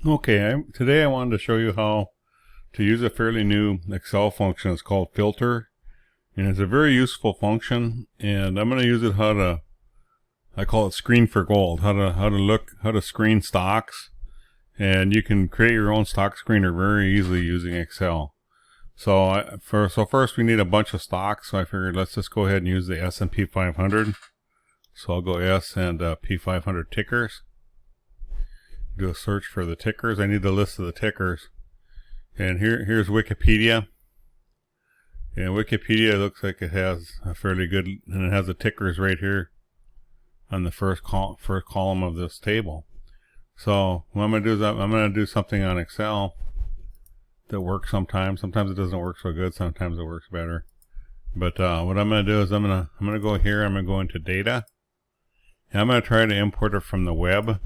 Okay, today I wanted to show you how to use a fairly new Excel function. It's called filter, and it's a very useful function, and I'm going to use it I call it screen for gold, how to screen stocks, and you can create your own stock screener very easily using Excel. So first we need a bunch of stocks, so I figured let's just go ahead and use the S&P 500. So I'll go S and P500 tickers. Do a search for the tickers. I need the list of the tickers. And here's Wikipedia. And Wikipedia looks like it has a fairly good, and it has the tickers right here on the first column of this table. So what I'm going to do is I'm going to do something on Excel that works sometimes. Sometimes it doesn't work so good. Sometimes it works better. But what I'm going to do is I'm going to go here. I'm going to go into data. And I'm going to try to import it from the web.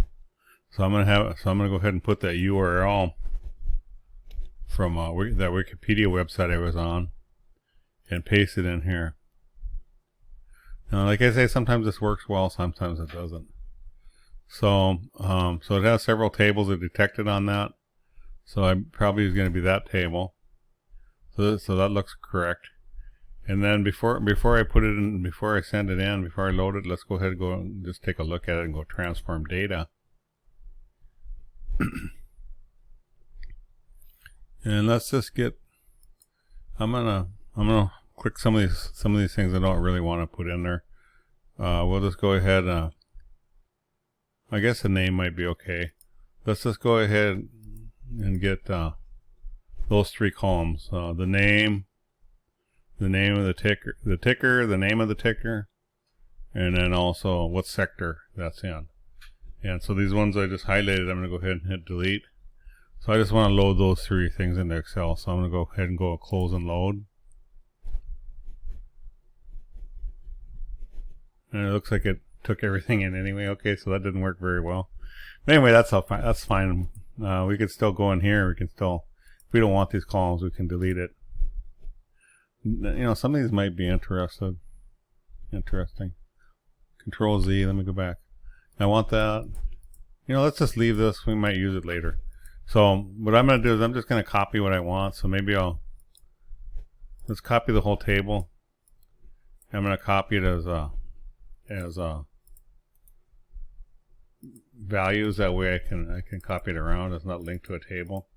So I'm going to go ahead and put that URL from that Wikipedia website I was on and paste it in here. Now, like I say, sometimes this works well, sometimes it doesn't. So it has several tables that detected on that. So I probably is going to be that table. So that looks correct. And then before I put it in, before I send it in, before I load it, let's go ahead and go and just take a look at it and go transform data. And let's just get, I'm gonna click some of these things I don't really want to put in there. We'll just go ahead, I guess the name might be okay. Let's just go ahead and get those three columns. The name of the ticker, the name of the ticker, and then also what sector that's in. And so these ones I just highlighted, I'm going to go ahead and hit delete. So I just want to load those three things into Excel. So I'm going to go ahead and go close and load. And it looks like it took everything in anyway. Okay, so that didn't work very well. But anyway, that's fine. We can still go in here. We can still, if we don't want these columns, we can delete it. You know, some of these might be interesting. Control Z, let me go back. I want that. You know, let's just leave this. We might use it later. So what I'm going to do is I'm just going to copy what I want. So maybe let's copy the whole table. I'm going to copy it as values. That way I can copy it around. It's not linked to a table.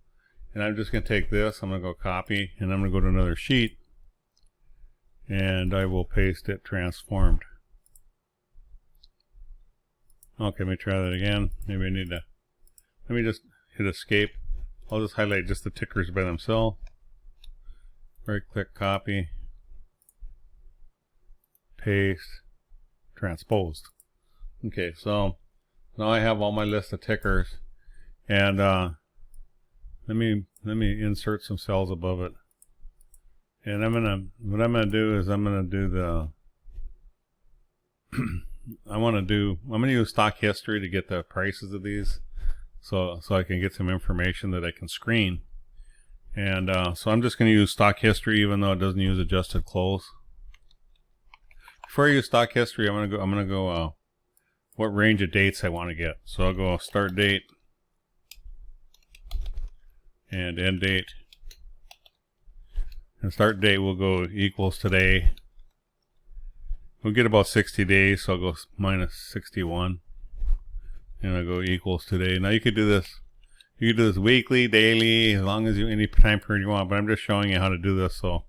And I'm just going to take this. I'm going to go copy, and I'm going to go to another sheet, and I will paste it transformed. Okay, let me try that again. Maybe I need to, let me just hit escape. I'll just highlight just the tickers by themselves. Right click, copy, paste, transposed. Okay, so now I have all my list of tickers, and let me insert some cells above it. And what I'm gonna do is I'm gonna do the I'm going to use stock history to get the prices of these, so I can get some information that I can screen. And so I'm just going to use stock history, even though it doesn't use adjusted close. Before I use stock history, I'm going to go what range of dates I want to get. So I'll go start date and end date. And start date will go equals today. We'll get about 60 days, so I'll go minus 61. And I'll go equals today. Now you could do this. You could do this weekly, daily, as long as any time period you want. But I'm just showing you how to do this, so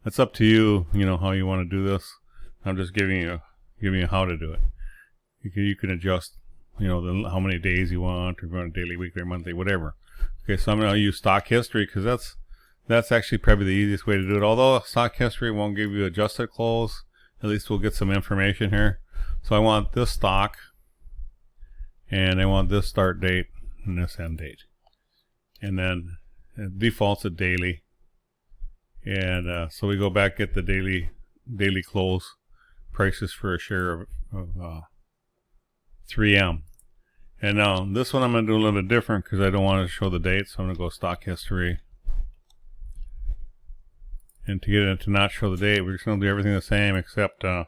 it's up to you. You know how you want to do this. I'm just giving you how to do it. You can adjust, you know, how many days you want, or if you want daily, weekly, or monthly, whatever. Okay, so I'm going to use stock history because that's actually probably the easiest way to do it. Although stock history won't give you adjusted close. At least we'll get some information here. So I want this stock, and I want this start date and this end date. And then it defaults at daily. And so we go back, get the daily close prices for a share of 3M. And now this one I'm going to do a little bit different because I don't want to show the date. So I'm going to go stock history. And to get it to not show the date, we're just going to do everything the same, except I'm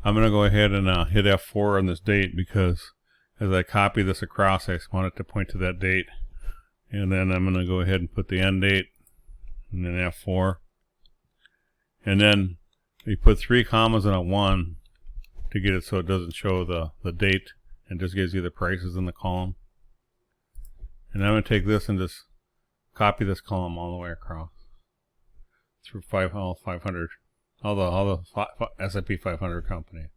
going to go ahead and hit F4 on this date, because as I copy this across, I just want it to point to that date. And then I'm going to go ahead and put the end date and then F4. And then we put 3 commas and a 1 to get it so it doesn't show the date and just gives you the prices in the column. And I'm going to take this and just copy this column all the way across through 500, all the S&P 500 companies.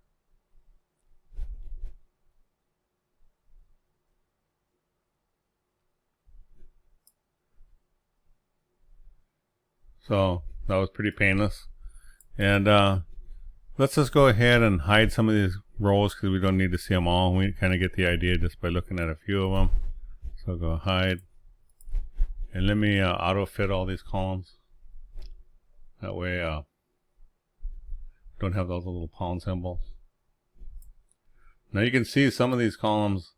So that was pretty painless. And let's just go ahead and hide some of these rows because we don't need to see them all. We kind of get the idea just by looking at a few of them. So I'll go hide. And let me auto fit all these columns. That way don't have those little pound symbols. Now you can see some of these columns,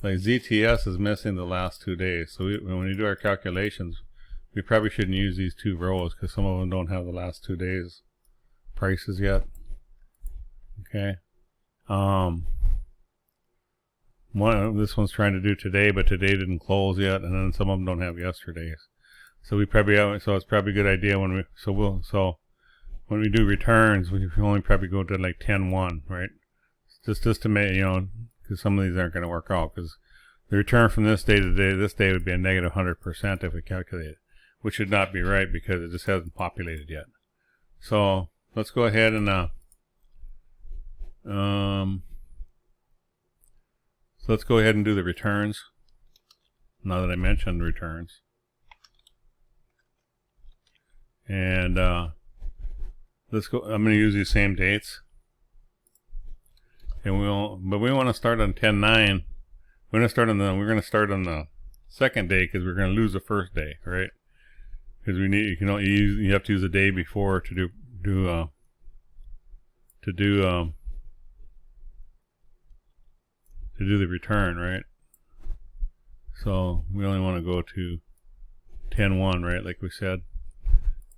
like ZTS is missing the last 2 days. So when we do our calculations, we probably shouldn't use these 2 rows because some of them don't have the last 2 days prices yet. Okay. This one's trying to do today, but today didn't close yet, and then some of them don't have yesterday's. So we probably have, so it's probably a good idea when when we do returns, we only probably go to like 10-1, right? Just to make, because some of these aren't going to work out, because the return from this day to this day would be a negative 100% if we calculate it, which should not be right because it just hasn't populated yet. So let's go ahead and so let's go ahead and do the returns. Now that I mentioned returns, and let's go. I'm going to use these same dates, and but we want to start on 10/9. We're going to start on the second day because we're going to lose the first day, right? Because you have to use the day before to do the return, right? So we only want to go to 10/1, right? Like we said,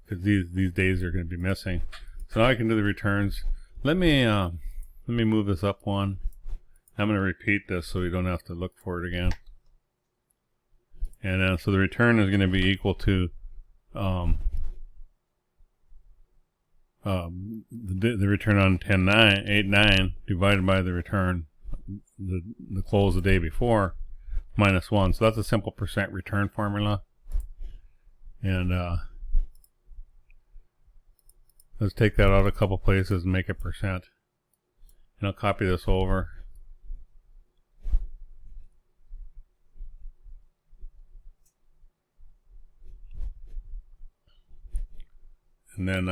because these days are going to be missing. So now I can do the returns. Let me move this up one. I'm going to repeat this so you don't have to look for it again. And so the return is going to be equal to the return on 8/9 divided by the return the close the day before minus 1. So that's a simple percent return formula. And let's take that out a couple places and make it percent. And I'll copy this over. And then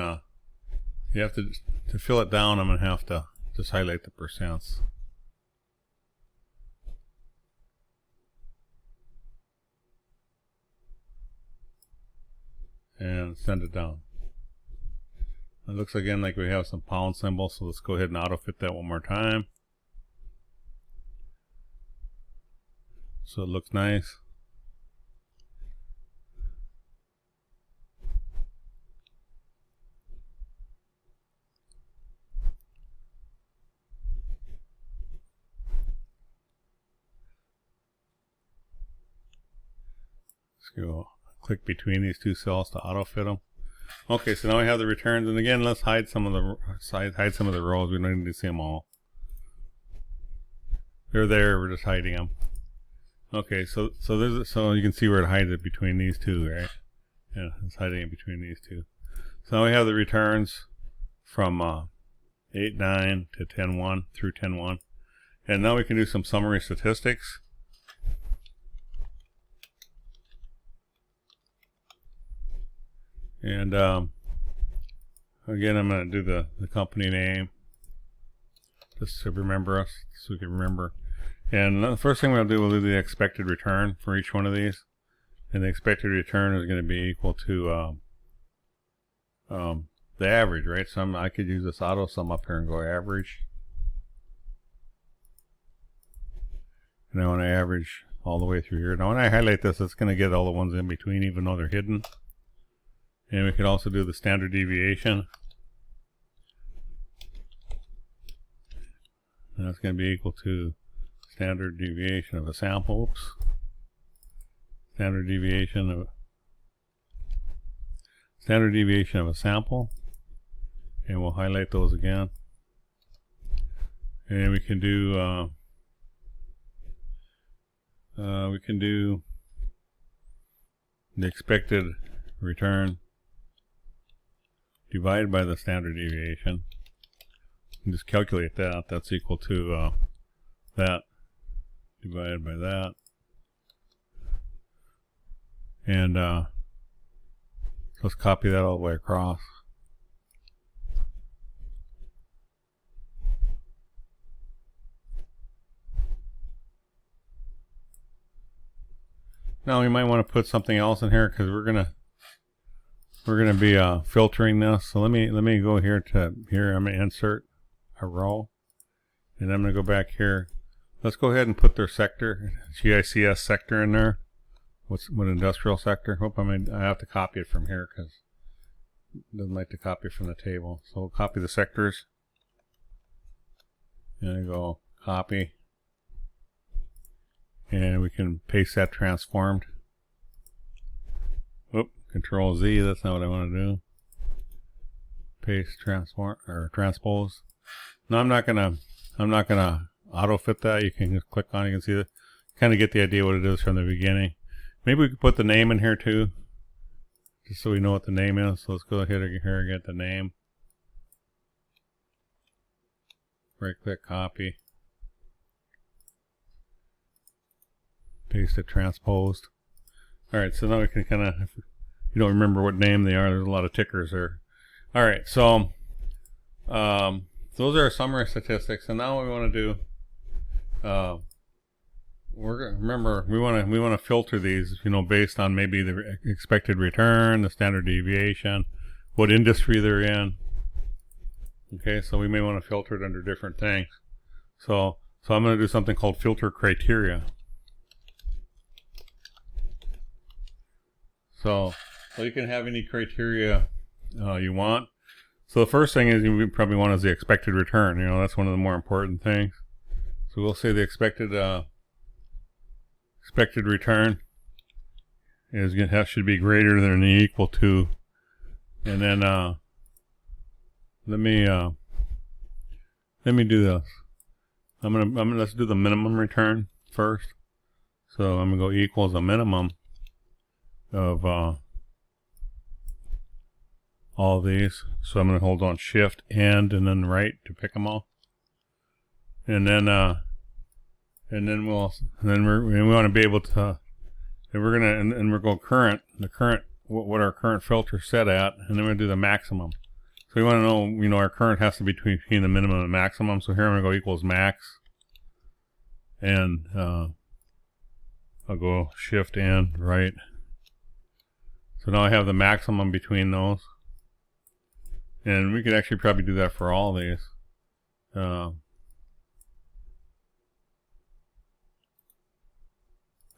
you have to fill it down, I'm going to have to just highlight the percents. And send it down. It looks again like we have some pound symbols, so let's go ahead and auto fit that one more time. So it looks nice. Let's go click between these 2 cells to auto fit them. Okay, so now we have the returns, and again, let's hide some of the rows. We don't need to see them all. They're there. We're just hiding them. Okay, so you can see where it hides it between these 2, right? Yeah, it's hiding it between these 2. So now we have the returns from 8/9 to 10/1 through 10/1, and now we can do some summary statistics. And again, I'm going to do the company name just to remember us, so we can remember. And the first thing we'll do the expected return for each one of these. And the expected return is going to be equal to the average, right? So I could use this auto sum up here and go average. And I want to average all the way through here. Now when I highlight this, it's going to get all the ones in between, even though they're hidden. And we could also do the standard deviation. And that's going to be equal to standard deviation of a sample. Oops. standard deviation of a sample, and we'll highlight those again. And we can do the expected return divided by the standard deviation. And just calculate that. That's equal to that divided by that. And let's copy that all the way across. Now we might want to put something else in here because we're gonna be filtering this. So let me go here to here. I'm gonna insert a row, and I'm gonna go back here. Let's go ahead and put their sector, GICS sector, in there. What industrial sector? Hope I have to copy it from here because it doesn't like to copy from the table. So we'll copy the sectors, and I go copy. And we can paste that transformed. Whoop, Control Z, that's not what I want to do. Paste transform or transpose. No, I'm not gonna auto fit that. You can just click on it, you can see it. Kind of get the idea what it is from the beginning. Maybe we could put the name in here too, just so we know what the name is. So let's go ahead here and get the name. Right click, copy. Paste it, transposed. Alright, so now we can kind of, if you don't remember what name they are, there's a lot of tickers there. Alright, so those are our summary statistics, and now what we want to do, remember we want to filter these, based on maybe the expected return, the standard deviation, what industry they're in. Okay, so we may want to filter it under different things. So I'm going to do something called filter criteria. So you can have any criteria you want. So the first thing is you probably want is the expected return. That's one of the more important things. So we'll say the expected return should be greater than or equal to, and then let me do this. Let's do the minimum return first. So I'm gonna go equals a minimum of all these. So I'm going to hold on shift and then right to pick them all, and then we want to be able to, and we're gonna and we're going current what our current filter set at, and then we're gonna do the maximum. So we want to know our current has to be between the minimum and maximum. So here I'm gonna go equals max, and I'll go shift and right. So now I have the maximum between those. And we could actually probably do that for all of these.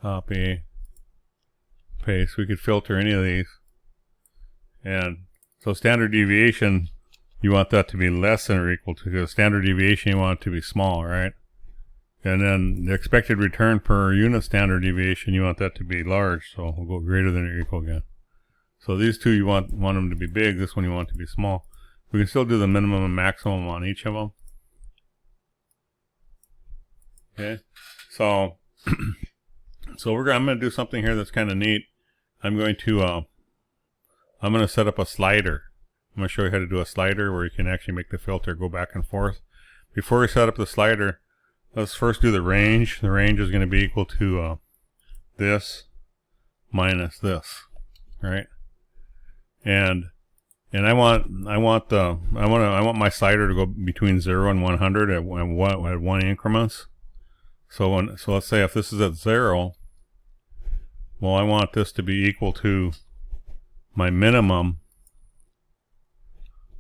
Copy, paste. We could filter any of these. And so standard deviation, you want that to be less than or equal to, because standard deviation you want it to be small, right? And then the expected return per unit standard deviation, you want that to be large. So we'll go greater than or equal again. So these two you want them to be big. This one you want it to be small. We can still do the minimum and maximum on each of them. Okay, so I'm going to do something here that's kind of neat. I'm going to set up a slider. I'm going to show you how to do a slider where you can actually make the filter go back and forth. Before we set up the slider, let's first do the range. The range is going to be equal to this minus this, right? And I want my slider to go between 0 and 100 at 1 increments. So let's say if this is at 0, well, I want this to be equal to my minimum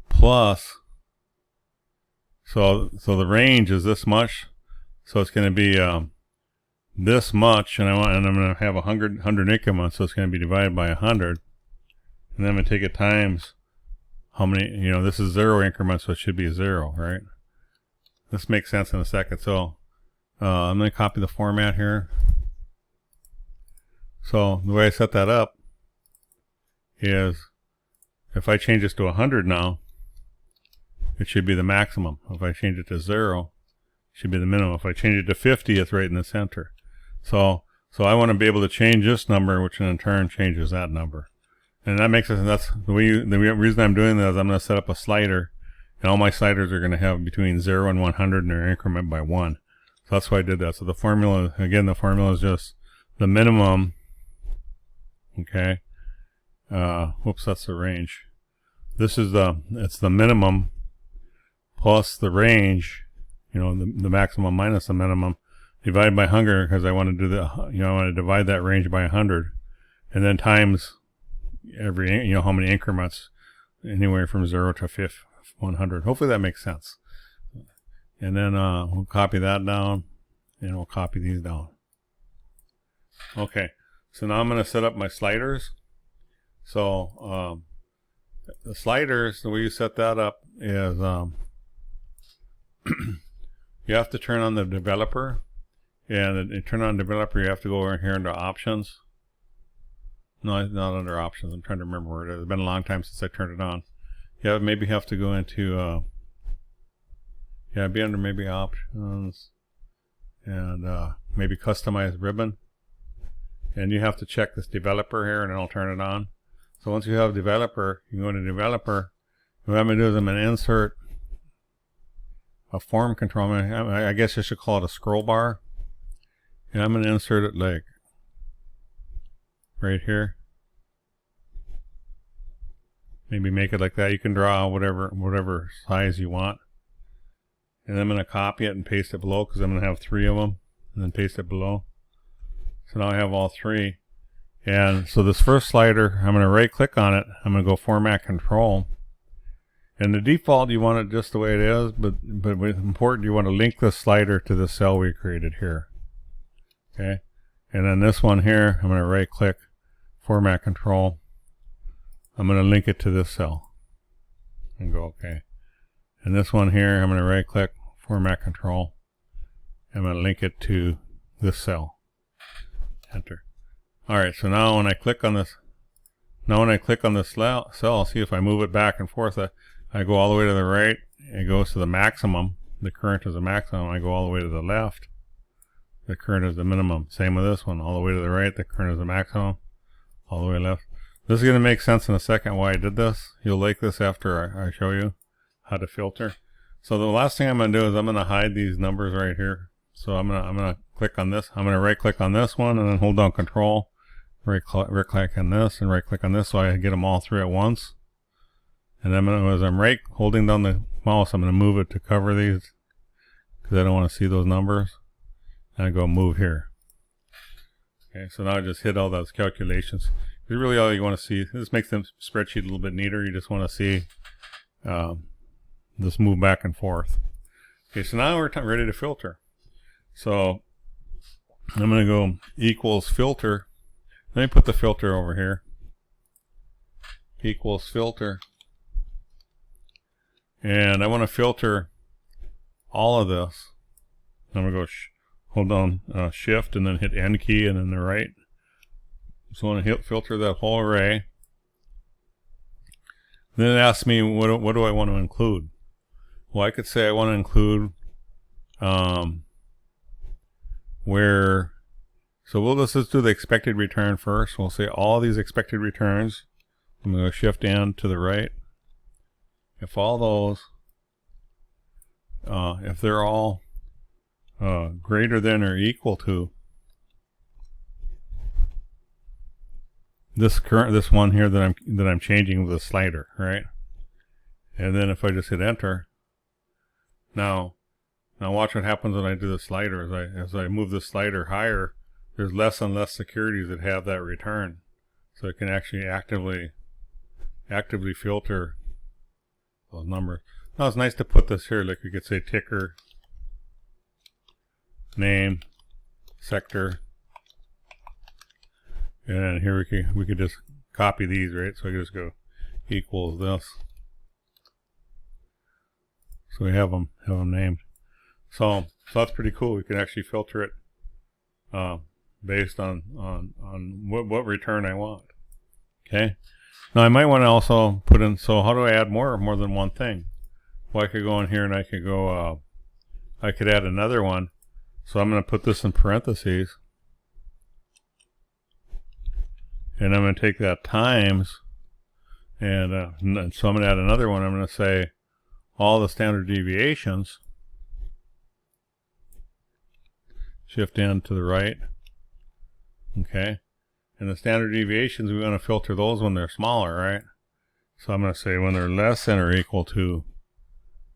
plus. So the range is this much. So it's going to be this much, and I'm going to have 100 increments. So it's going to be divided by 100. And then I'm going to take it times how many, this is 0 increments, so it should be 0, right? This makes sense in a second. So I'm going to copy the format here. So the way I set that up is if I change this to 100 now, it should be the maximum. If I change it to 0, it should be the minimum. If I change it to 50, it's right in the center. So I want to be able to change this number, which in turn changes that number. And that makes it, that's the reason I'm doing that is I'm going to set up a slider, and all my sliders are going to have between 0 and 100 in their increment by 1. So that's why I did that. So the formula, again, the formula is just the minimum, okay, whoops, that's the range. This is it's the minimum plus the range, you know, the maximum minus the minimum, divided by 100, because I want to do the, you know, I want to divide that range by 100, and then times every, you know, how many increments, anywhere from 0 to 100. Hopefully that makes sense. And then we'll copy that down, and we'll copy these down. Okay, so now I'm going to set up my sliders. So the sliders, the way you set that up is you have to turn on the developer, and to turn on developer you have to go over here into options. No, it's not under options. I'm trying to remember where it is. It's been a long time since I turned it on. Yeah, maybe have to go into yeah, be under maybe options, and maybe customize ribbon, and you have to check this developer here, and it'll turn it on. So once you have developer, you go into developer. What I'm going to do is I'm going to insert a form control. I guess I should call it a scroll bar, and I'm going to insert it like right here. Maybe make it like that. You can draw whatever size you want. And I'm going to copy it and paste it below, because I'm going to have 3 of them, and then paste it below. So now I have all 3. And so this first slider, I'm going to right click on it. I'm going to go format control. And the default, you want it just the way it is, but it's important, you want to link the slider to the cell we created here. Okay. And then this one here, I'm going to right click, format control. I'm going to link it to this cell and go okay. And this one here, I'm going to right click, format control. I'm going to link it to this cell. Enter. Alright, so now when I click on this, cell, see if I move it back and forth, I go all the way to the right, it goes to the maximum. The current is the maximum. I go all the way to the left, the current is the minimum. Same with this one, all the way to the right, the current is the maximum, all the way left. This is going to make sense in a second why I did this. You'll like this after I show you how to filter. So the last thing I'm going to do is I'm going to hide these numbers right here. So I'm going to click on this. I'm going to right click on this one and then hold down control. Right click on this and right click on this, so I get them all 3 at once. And then as I'm holding down the mouse, I'm going to move it to cover these, because I don't want to see those numbers. And I go move here. Okay, so now I just hit all those calculations. It's really all you want to see. This makes the spreadsheet a little bit neater. You just want to see this move back and forth. Okay, so now we're ready to filter. So I'm going to go equals filter. Let me put the filter over here. Equals filter. And I want to filter all of this. I'm going to go hold down shift and then hit N key and then the right. So I want to filter that whole array. Then it asks me what do I want to include. Well, I could say I want to include where. So let's just do the expected return first. We'll say all these expected returns. I'm going to shift N to the right. If all those, if they're all greater than or equal to this one here that I'm changing with the slider, right? And then if I just hit enter, now watch what happens when I do the slider. As I move the slider higher, there's less and less securities that have that return, so it can actually actively filter those numbers. Now it's nice to put this here, like we could say ticker, name, sector, and here we could just copy these, right? So I can just go equals this. So we have them named. So that's pretty cool. We can actually filter it based on what return I want. Okay. Now I might want to also put in, so how do I add more than one thing? Well, I could go in here and I could go, I could add another one. So I'm going to put this in parentheses. And I'm going to take that times, and so I'm going to add another one. I'm going to say all the standard deviations, shift in to the right, okay, and the standard deviations, we want to filter those when they're smaller, right? So I'm going to say when they're less than or equal to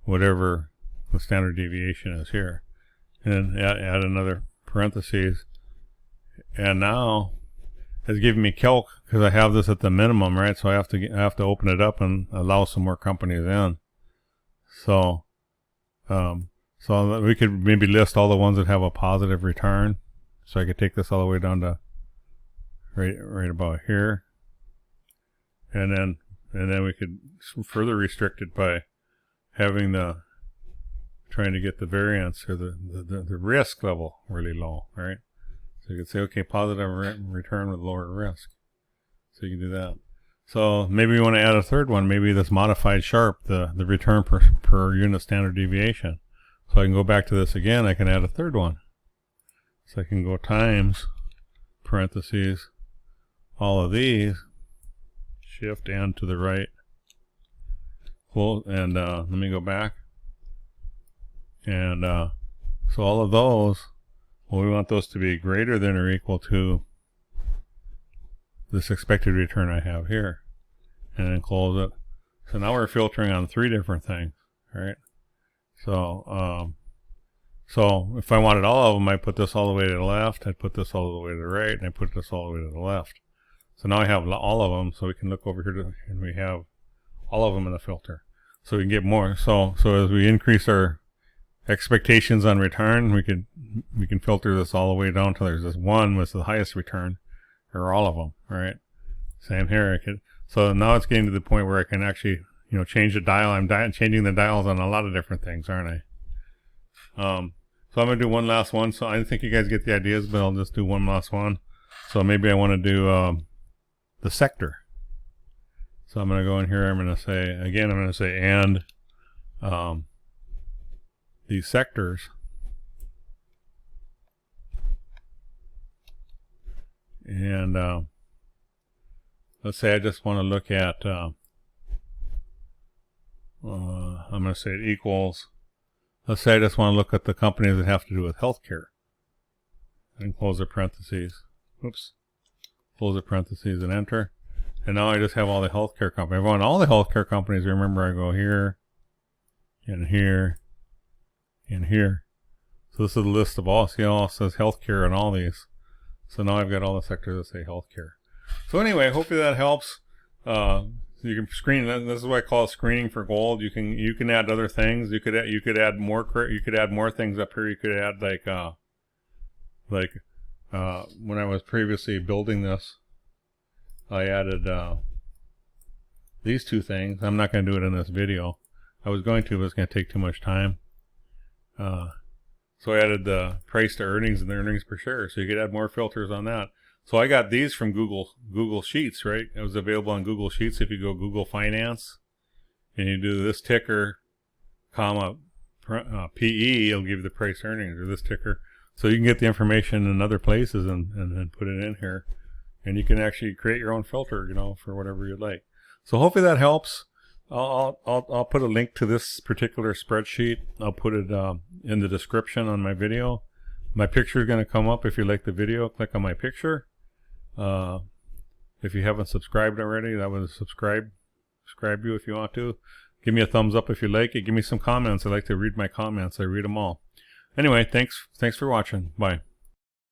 whatever the standard deviation is here, and then add another parentheses, and now it's giving me calc because I have this at the minimum, right? So I have to open it up and allow some more companies in. So, so we could maybe list all the ones that have a positive return. So I could take this all the way down to right about here, and then we could further restrict it by having trying to get the variance or the risk level really low, right? So you could say, okay, positive return with lower risk. So you can do that. So maybe you want to add a third one, maybe this modified Sharpe, the return per unit standard deviation. So I can go back to this again, I can add a third one. So I can go times, parentheses, all of these, shift and to the right, and let me go back. And so all of those, well, we want those to be greater than or equal to this expected return I have here, and then close it. So now we're filtering on 3 different things, right? So so if I wanted all of them, I put this all the way to the left, I put this all the way to the right, and I put this all the way to the left. So now I have all of them, so we can look over here and we have all of them in the filter. So we can get more. So as we increase our expectations on return, we can filter this all the way down till there's this one with the highest return, or all of them, right? Same here. So now it's getting to the point where I can actually, change the dial. I'm changing the dials on a lot of different things, aren't I? So I'm gonna do one last one. So I think you guys get the ideas, but I'll just do one last one. So maybe I want to do the sector. So I'm gonna go in here. I'm gonna say again. I'm gonna say and these sectors, and let's say I just want to look at I'm going to say it equals, let's say I just want to look at the companies that have to do with healthcare, and close the parentheses, oops, close the parentheses and enter, and now I just have all the healthcare companies. I want all the healthcare companies. Remember, I go here and here in here. So this is a list of all, see how it says healthcare on all these. So now I've got all the sectors that say healthcare. So anyway, hopefully that helps. You can screen. This is what I call screening for gold. You can add other things. You could add more things up here. You could add like when I was previously building this, I added these 2 things. I'm not going to do it in this video. I was going to, but it's going to take too much time. So I added the price to earnings and the earnings per share, so you could add more filters on that. So I got these from Google Sheets, right? It was available on Google Sheets. If you go Google Finance and you do this ticker, comma PE, it'll give you the price earnings, or this ticker. So you can get the information in other places and then put it in here, and you can actually create your own filter, for whatever you'd like. So hopefully that helps. I'll put a link to this particular spreadsheet. I'll put it in the description on my video. My picture is going to come up. If you like the video, click on my picture. If you haven't subscribed already, that would subscribe you if you want to. Give me a thumbs up if you like it. Give me some comments. I like to read my comments. I read them all. Anyway, thanks for watching. Bye.